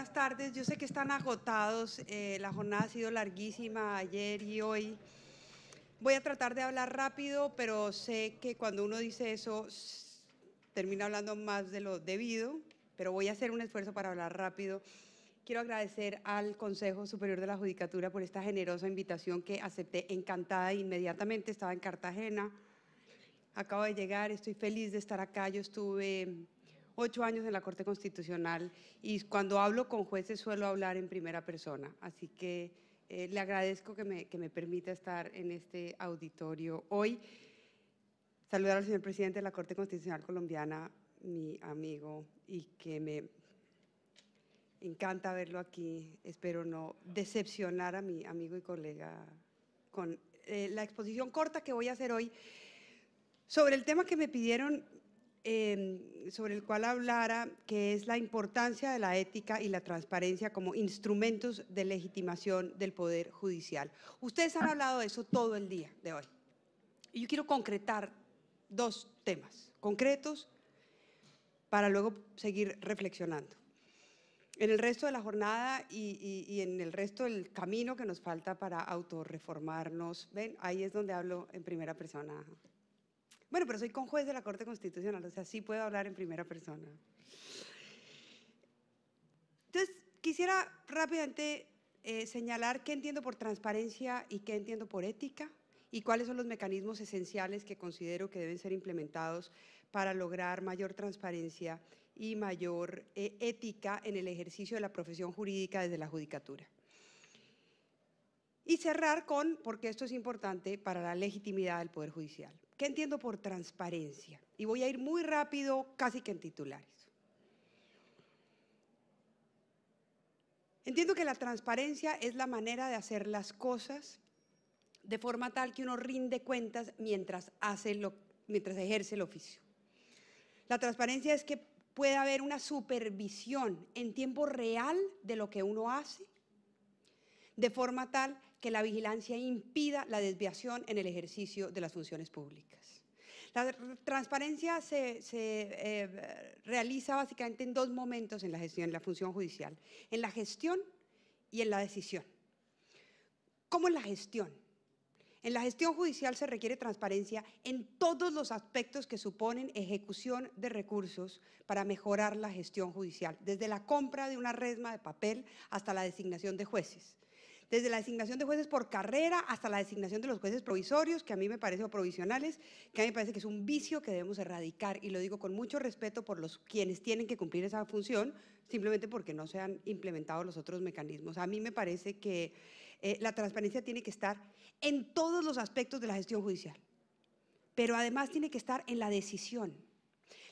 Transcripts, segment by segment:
buenas tardes. Yo sé que están agotados, la jornada ha sido larguísima ayer y hoy. Voy a tratar de hablar rápido, pero sé que cuando uno dice eso termina hablando más de lo debido, pero voy a hacer un esfuerzo para hablar rápido. Quiero agradecer al Consejo Superior de la Judicatura por esta generosa invitación que acepté encantada inmediatamente. Estaba en Cartagena, acabo de llegar, estoy feliz de estar acá. Yo estuve 8 años en la Corte Constitucional y cuando hablo con jueces suelo hablar en primera persona, así que le agradezco que me permita estar en este auditorio hoy. Saludar al señor presidente de la Corte Constitucional colombiana, mi amigo, y que me encanta verlo aquí. Espero no decepcionar a mi amigo y colega con la exposición corta que voy a hacer hoy sobre el tema que me pidieron, sobre el cual hablara, que es la importancia de la ética y la transparencia como instrumentos de legitimación del Poder Judicial. Ustedes han hablado de eso todo el día de hoy. Y yo quiero concretar 2 temas concretos para luego seguir reflexionando. En el resto de la jornada y en el resto del camino que nos falta para autorreformarnos, ven, ahí es donde hablo en primera persona. Bueno, pero soy conjuez de la Corte Constitucional, o sea, sí puedo hablar en primera persona. Entonces, quisiera rápidamente señalar qué entiendo por transparencia y qué entiendo por ética y cuáles son los mecanismos esenciales que considero que deben ser implementados para lograr mayor transparencia y mayor ética en el ejercicio de la profesión jurídica desde la judicatura. Y cerrar con, porque esto es importante para la legitimidad del Poder Judicial. ¿Qué entiendo por transparencia? Y voy a ir muy rápido, casi que en titulares. Entiendo que la transparencia es la manera de hacer las cosas de forma tal que uno rinde cuentas mientras ejerce el oficio. La transparencia es que puede haber una supervisión en tiempo real de lo que uno hace, de forma tal que la vigilancia impida la desviación en el ejercicio de las funciones públicas. La transparencia se realiza básicamente en 2 momentos en la gestión, en la función judicial, en la gestión y en la decisión. ¿Cómo en la gestión? En la gestión judicial se requiere transparencia en todos los aspectos que suponen ejecución de recursos para mejorar la gestión judicial, desde la compra de una resma de papel hasta la designación de jueces. Desde la designación de jueces por carrera hasta la designación de los jueces provisorios, que a mí me parece, o provisionales, que a mí me parece que es un vicio que debemos erradicar, y lo digo con mucho respeto por quienes tienen que cumplir esa función, simplemente porque no se han implementado los otros mecanismos. A mí me parece que la transparencia tiene que estar en todos los aspectos de la gestión judicial, pero además tiene que estar en la decisión.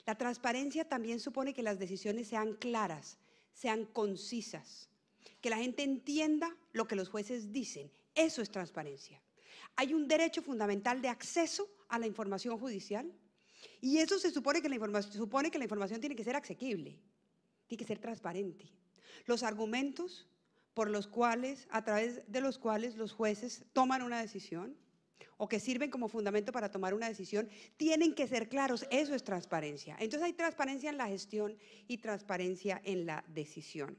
La transparencia también supone que las decisiones sean claras, sean concisas, que la gente entienda lo que los jueces dicen. Eso es transparencia. Hay un derecho fundamental de acceso a la información judicial y eso supone que la información tiene que ser asequible, tiene que ser transparente. Los argumentos a través de los cuales los jueces toman una decisión o que sirven como fundamento para tomar una decisión, tienen que ser claros. Eso es transparencia. Entonces hay transparencia en la gestión y transparencia en la decisión.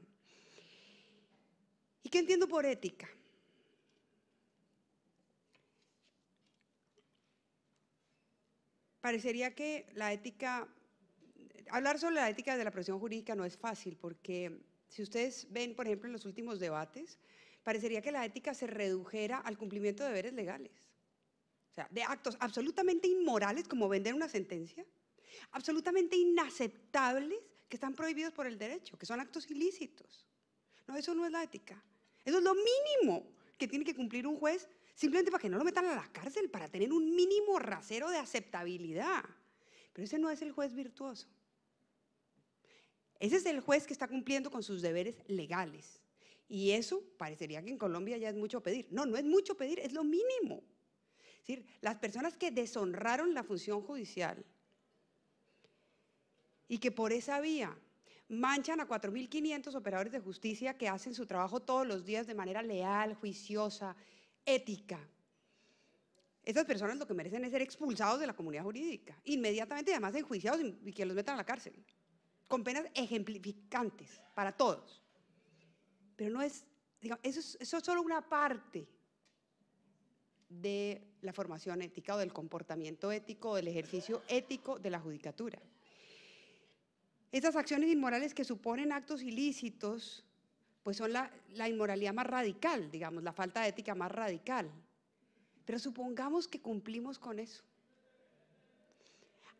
¿Y qué entiendo por ética? Parecería que la ética, hablar sobre la ética de la profesión jurídica no es fácil, porque si ustedes ven, por ejemplo, en los últimos debates, parecería que la ética se redujera al cumplimiento de deberes legales. O sea, de actos absolutamente inmorales como vender una sentencia, absolutamente inaceptables que están prohibidos por el derecho, que son actos ilícitos. No, eso no es la ética. Eso es lo mínimo que tiene que cumplir un juez, simplemente para que no lo metan a la cárcel, para tener un mínimo rasero de aceptabilidad. Pero ese no es el juez virtuoso. Ese es el juez que está cumpliendo con sus deberes legales. Y eso parecería que en Colombia ya es mucho pedir. No, no es mucho pedir, es lo mínimo. Es decir, las personas que deshonraron la función judicial y que por esa vía manchan a 4.500 operadores de justicia que hacen su trabajo todos los días de manera leal, juiciosa, ética. Esas personas lo que merecen es ser expulsados de la comunidad jurídica, inmediatamente, y además enjuiciados y que los metan a la cárcel, con penas ejemplificantes para todos. pero no es, digamos, eso es solo una parte de la formación ética o del comportamiento ético o del ejercicio ético de la judicatura. Estas acciones inmorales que suponen actos ilícitos, pues son la inmoralidad más radical, digamos, la falta de ética más radical. Pero supongamos que cumplimos con eso.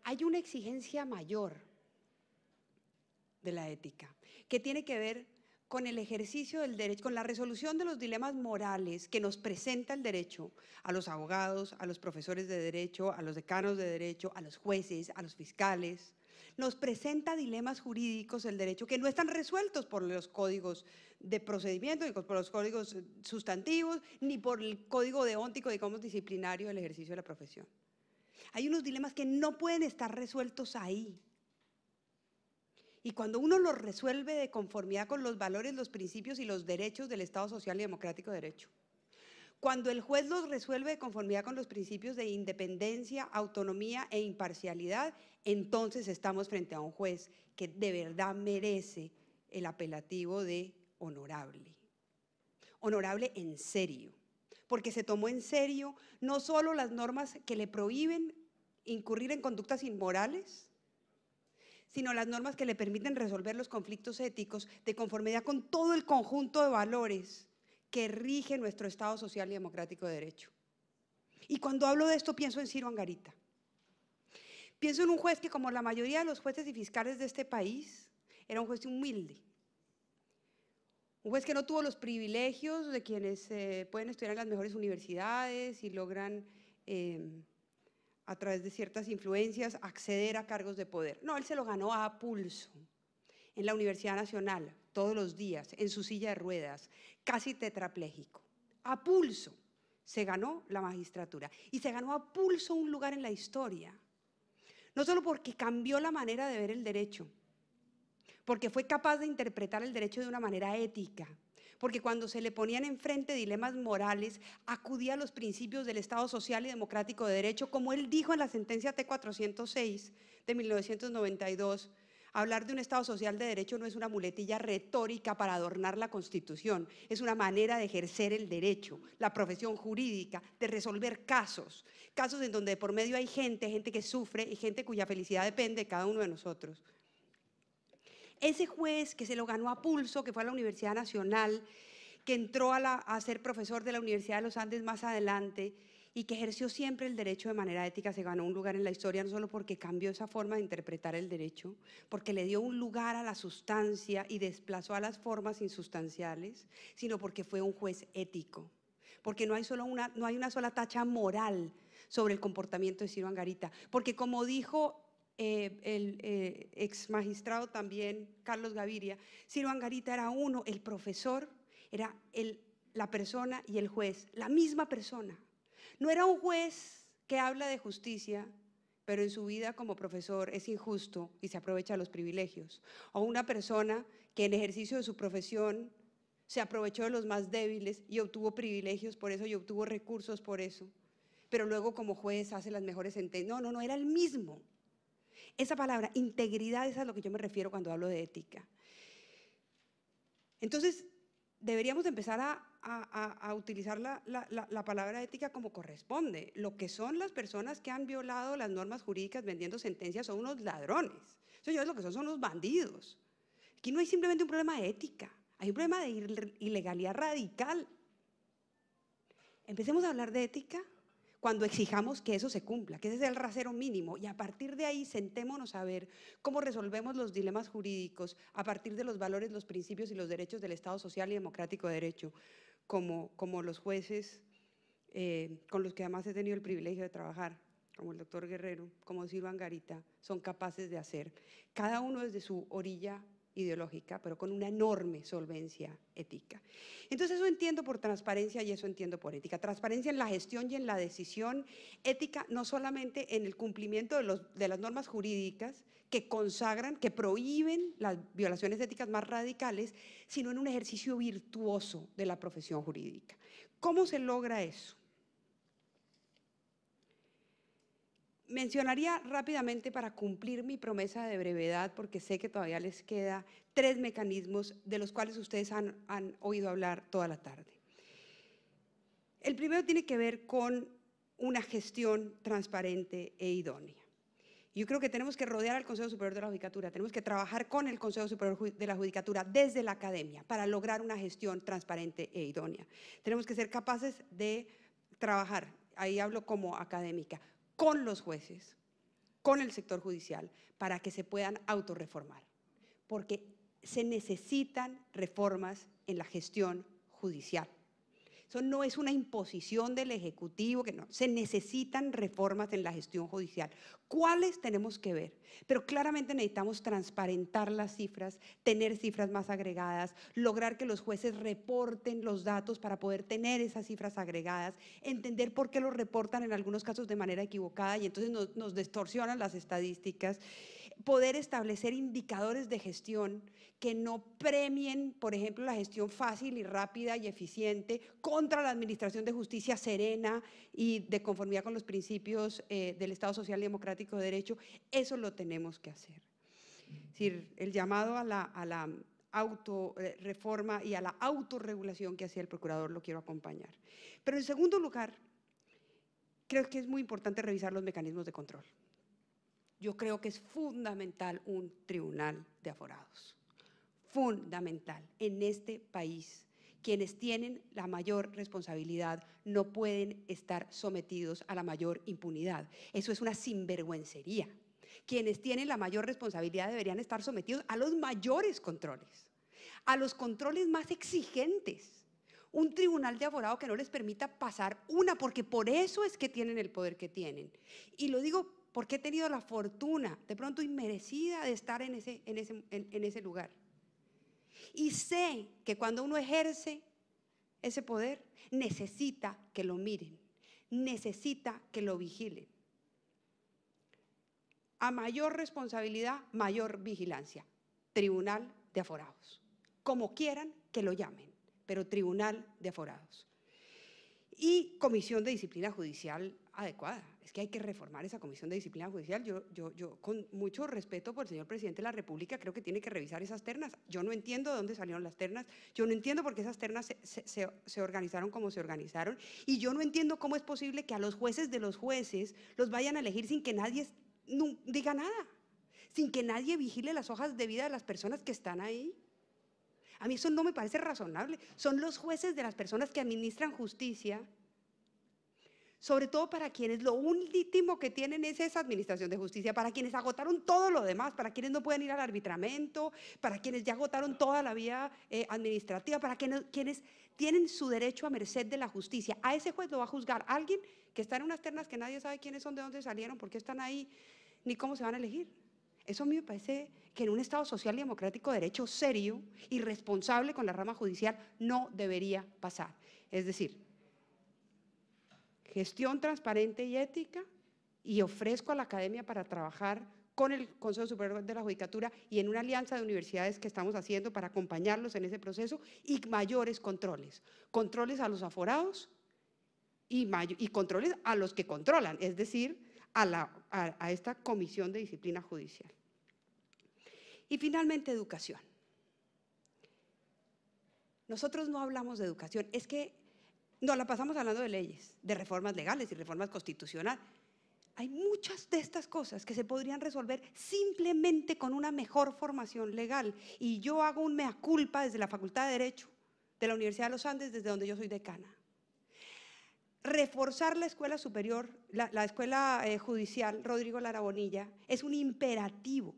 Hay una exigencia mayor de la ética, que tiene que ver con el ejercicio del derecho, con la resolución de los dilemas morales que nos presenta el derecho a los abogados, a los profesores de derecho, a los decanos de derecho, a los jueces, a los fiscales. Nos presenta dilemas jurídicos el derecho que no están resueltos por los códigos de procedimiento, ni por los códigos sustantivos, ni por el código deóntico, digamos, disciplinario del ejercicio de la profesión. Hay unos dilemas que no pueden estar resueltos ahí. Y cuando uno los resuelve de conformidad con los valores, los principios y los derechos del Estado social y democrático de derecho, cuando el juez los resuelve de conformidad con los principios de independencia, autonomía e imparcialidad, entonces estamos frente a un juez que de verdad merece el apelativo de honorable. Honorable en serio, porque se tomó en serio no solo las normas que le prohíben incurrir en conductas inmorales, sino las normas que le permiten resolver los conflictos éticos de conformidad con todo el conjunto de valores que rige nuestro Estado social y democrático de derecho. Y cuando hablo de esto pienso en Ciro Angarita. Pienso en un juez que, como la mayoría de los jueces y fiscales de este país, era un juez humilde. Un juez que no tuvo los privilegios de quienes pueden estudiar en las mejores universidades y logran a través de ciertas influencias, acceder a cargos de poder. No, él se lo ganó a pulso, en la Universidad Nacional, todos los días, en su silla de ruedas, casi tetrapléjico. A pulso se ganó la magistratura y se ganó a pulso un lugar en la historia. No solo porque cambió la manera de ver el derecho, porque fue capaz de interpretar el derecho de una manera ética, porque cuando se le ponían enfrente dilemas morales, acudía a los principios del Estado social y democrático de derecho, como él dijo en la sentencia T-406 de 1992, hablar de un Estado social de derecho no es una muletilla retórica para adornar la Constitución, es una manera de ejercer el derecho, la profesión jurídica, de resolver casos en donde por medio hay gente que sufre y gente cuya felicidad depende de cada uno de nosotros. Ese juez que se lo ganó a pulso, que fue a la Universidad Nacional, que entró a ser profesor de la Universidad de los Andes más adelante y que ejerció siempre el derecho de manera ética, se ganó un lugar en la historia no solo porque cambió esa forma de interpretar el derecho, porque le dio un lugar a la sustancia y desplazó a las formas insustanciales, sino porque fue un juez ético, porque no hay una sola tacha moral sobre el comportamiento de Ciro Angarita, porque como dijo el ex magistrado también, Carlos Gaviria, Ciro Angarita era uno, el profesor, era la persona y el juez, la misma persona. No era un juez que habla de justicia, pero en su vida como profesor es injusto y se aprovecha de los privilegios. O una persona que en ejercicio de su profesión se aprovechó de los más débiles y obtuvo privilegios por eso y obtuvo recursos por eso. Pero luego como juez hace las mejores sentencias. No, era el mismo. Esa palabra, integridad, es a lo que yo me refiero cuando hablo de ética. Entonces, deberíamos empezar a utilizar la palabra ética como corresponde. Lo que son las personas que han violado las normas jurídicas vendiendo sentencias son unos ladrones. Eso lo que son unos bandidos. Aquí no hay simplemente un problema de ética, hay un problema de ilegalidad radical. Empecemos a hablar de ética cuando exijamos que eso se cumpla, que ese es el rasero mínimo, y a partir de ahí sentémonos a ver cómo resolvemos los dilemas jurídicos a partir de los valores, los principios y los derechos del Estado social y democrático de derecho, como los jueces con los que además he tenido el privilegio de trabajar, como el doctor Guerrero, como Ciro Angarita, son capaces de hacer, cada uno desde su orilla ideológica, pero con una enorme solvencia ética. Entonces eso entiendo por transparencia y eso entiendo por ética. Transparencia en la gestión y en la decisión, ética no solamente en el cumplimiento de las normas jurídicas que consagran, que prohíben las violaciones éticas más radicales, sino en un ejercicio virtuoso de la profesión jurídica. ¿Cómo se logra eso? mencionaría rápidamente para cumplir mi promesa de brevedad, porque sé que todavía les queda 3 mecanismos de los cuales ustedes han oído hablar toda la tarde. El primero tiene que ver con una gestión transparente e idónea. Yo creo que tenemos que rodear al Consejo Superior de la Judicatura, tenemos que trabajar con el Consejo Superior de la Judicatura desde la academia para lograr una gestión transparente e idónea. Tenemos que ser capaces de trabajar, ahí hablo como académica, con los jueces, con el sector judicial, para que se puedan autorreformar, porque se necesitan reformas en la gestión judicial. Eso no es una imposición del Ejecutivo, que no, se necesitan reformas en la gestión judicial. ¿Cuáles tenemos que ver? Pero claramente necesitamos transparentar las cifras, tener cifras más agregadas, lograr que los jueces reporten los datos para poder tener esas cifras agregadas, entender por qué los reportan en algunos casos de manera equivocada y entonces nos distorsionan las estadísticas, poder establecer indicadores de gestión que no premien, por ejemplo, la gestión fácil y rápida y eficiente contra la administración de justicia serena y de conformidad con los principios del Estado Social y Democrático de Derecho. Eso lo tenemos que hacer. Es decir, el llamado a la autorreforma y a la autorregulación que hacía el procurador lo quiero acompañar. Pero en segundo lugar, creo que es muy importante revisar los mecanismos de control. Yo creo que es fundamental un tribunal de aforados. Fundamental. En este país, quienes tienen la mayor responsabilidad no pueden estar sometidos a la mayor impunidad. Eso es una sinvergüencería. Quienes tienen la mayor responsabilidad deberían estar sometidos a los mayores controles, a los controles más exigentes. Un tribunal de aforados que no les permita pasar una, porque por eso es que tienen el poder que tienen. Y lo digo porque he tenido la fortuna, de pronto inmerecida, de estar en ese lugar. Y sé que cuando uno ejerce ese poder, necesita que lo miren, necesita que lo vigilen. A mayor responsabilidad, mayor vigilancia. Tribunal de aforados. Como quieran que lo llamen, pero tribunal de aforados. Y comisión de disciplina judicial adecuada. Es que hay que reformar esa comisión de disciplina judicial. Yo con mucho respeto por el señor presidente de la República, creo que tiene que revisar esas ternas. Yo no entiendo de dónde salieron las ternas, yo no entiendo por qué esas ternas se organizaron como se organizaron, y yo no entiendo cómo es posible que a los jueces de los jueces los vayan a elegir sin que nadie diga nada, sin que nadie vigile las hojas de vida de las personas que están ahí. A mí eso no me parece razonable. Son los jueces de las personas que administran justicia, sobre todo para quienes lo último que tienen es esa administración de justicia, para quienes agotaron todo lo demás, para quienes no pueden ir al arbitramiento, para quienes ya agotaron toda la vía administrativa, para quienes tienen su derecho a merced de la justicia. A ese juez lo va a juzgar alguien que está en unas ternas que nadie sabe quiénes son, de dónde salieron, por qué están ahí, ni cómo se van a elegir. Eso a mí me parece que en un Estado social y democrático de derecho serio y responsable con la rama judicial no debería pasar. Es decir, gestión transparente y ética, y ofrezco a la academia para trabajar con el Consejo Superior de la Judicatura y en una alianza de universidades que estamos haciendo para acompañarlos en ese proceso, y mayores controles. Controles a los aforados y controles a los que controlan, es decir, a esta comisión de disciplina judicial. Y finalmente, educación. Nosotros no hablamos de educación, es que nos la pasamos hablando de leyes, de reformas legales y reformas constitucionales. Hay muchas de estas cosas que se podrían resolver simplemente con una mejor formación legal. Y yo hago un mea culpa desde la Facultad de Derecho de la Universidad de los Andes, desde donde yo soy decana. Reforzar la escuela superior, la escuela judicial Rodrigo Lara Bonilla, es un imperativo.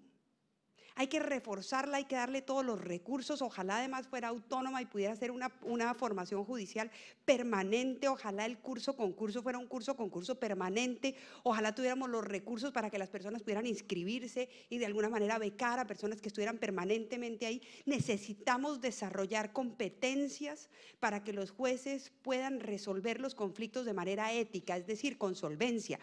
Hay que reforzarla, hay que darle todos los recursos, ojalá además fuera autónoma y pudiera ser una formación judicial permanente, ojalá el curso-concurso fuera un curso-concurso permanente, ojalá tuviéramos los recursos para que las personas pudieran inscribirse y de alguna manera becar a personas que estuvieran permanentemente ahí. Necesitamos desarrollar competencias para que los jueces puedan resolver los conflictos de manera ética, es decir, con solvencia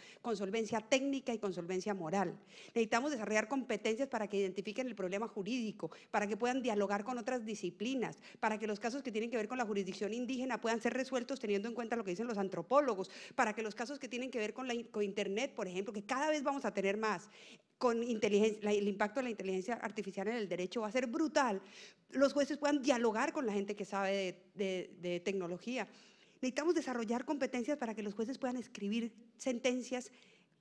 técnica y con solvencia moral. Necesitamos desarrollar competencias para que identifiquen ubiquen el problema jurídico, para que puedan dialogar con otras disciplinas, para que los casos que tienen que ver con la jurisdicción indígena puedan ser resueltos teniendo en cuenta lo que dicen los antropólogos, para que los casos que tienen que ver con Internet, por ejemplo, que cada vez vamos a tener más, con inteligencia, el impacto de la inteligencia artificial en el derecho va a ser brutal, los jueces puedan dialogar con la gente que sabe de tecnología. Necesitamos desarrollar competencias para que los jueces puedan escribir sentencias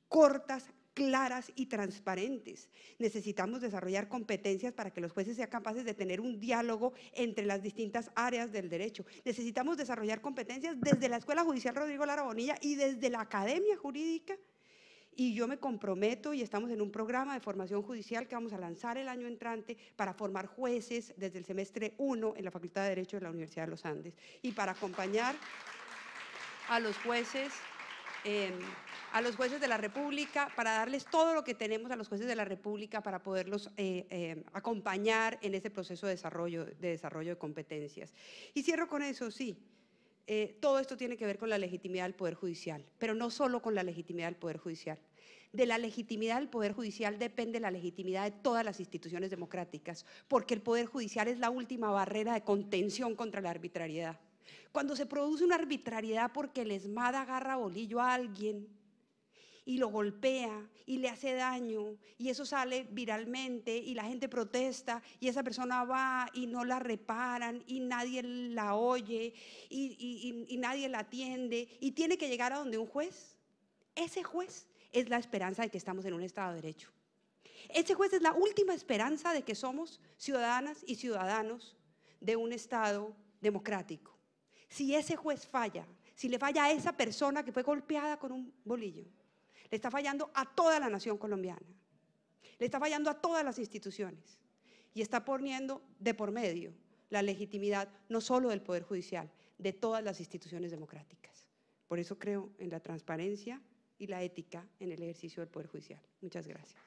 cortas, claras y transparentes. Necesitamos desarrollar competencias para que los jueces sean capaces de tener un diálogo entre las distintas áreas del derecho. Necesitamos desarrollar competencias desde la Escuela Judicial Rodrigo Lara Bonilla y desde la Academia Jurídica. Y yo me comprometo, y estamos en un programa de formación judicial que vamos a lanzar el año entrante para formar jueces desde el semestre 1 en la Facultad de Derecho de la Universidad de los Andes y para acompañar a los jueces de la República, para darles todo lo que tenemos a los jueces de la República para poderlos acompañar en ese proceso de desarrollo de competencias. Y cierro con eso, sí. Todo esto tiene que ver con la legitimidad del Poder Judicial, pero no solo con la legitimidad del Poder Judicial. De la legitimidad del Poder Judicial depende la legitimidad de todas las instituciones democráticas, porque el Poder Judicial es la última barrera de contención contra la arbitrariedad. Cuando se produce una arbitrariedad porque el ESMAD agarra bolillo a alguien y lo golpea y le hace daño y eso sale viralmente y la gente protesta y esa persona va y no la reparan y nadie la oye y nadie la atiende y tiene que llegar a donde un juez. Ese juez es la esperanza de que estamos en un Estado de Derecho. Ese juez es la última esperanza de que somos ciudadanas y ciudadanos de un Estado democrático. Si ese juez falla, si le falla a esa persona que fue golpeada con un bolillo, le está fallando a toda la nación colombiana, le está fallando a todas las instituciones y está poniendo de por medio la legitimidad no solo del Poder Judicial, de todas las instituciones democráticas. Por eso creo en la transparencia y la ética en el ejercicio del Poder Judicial. Muchas gracias.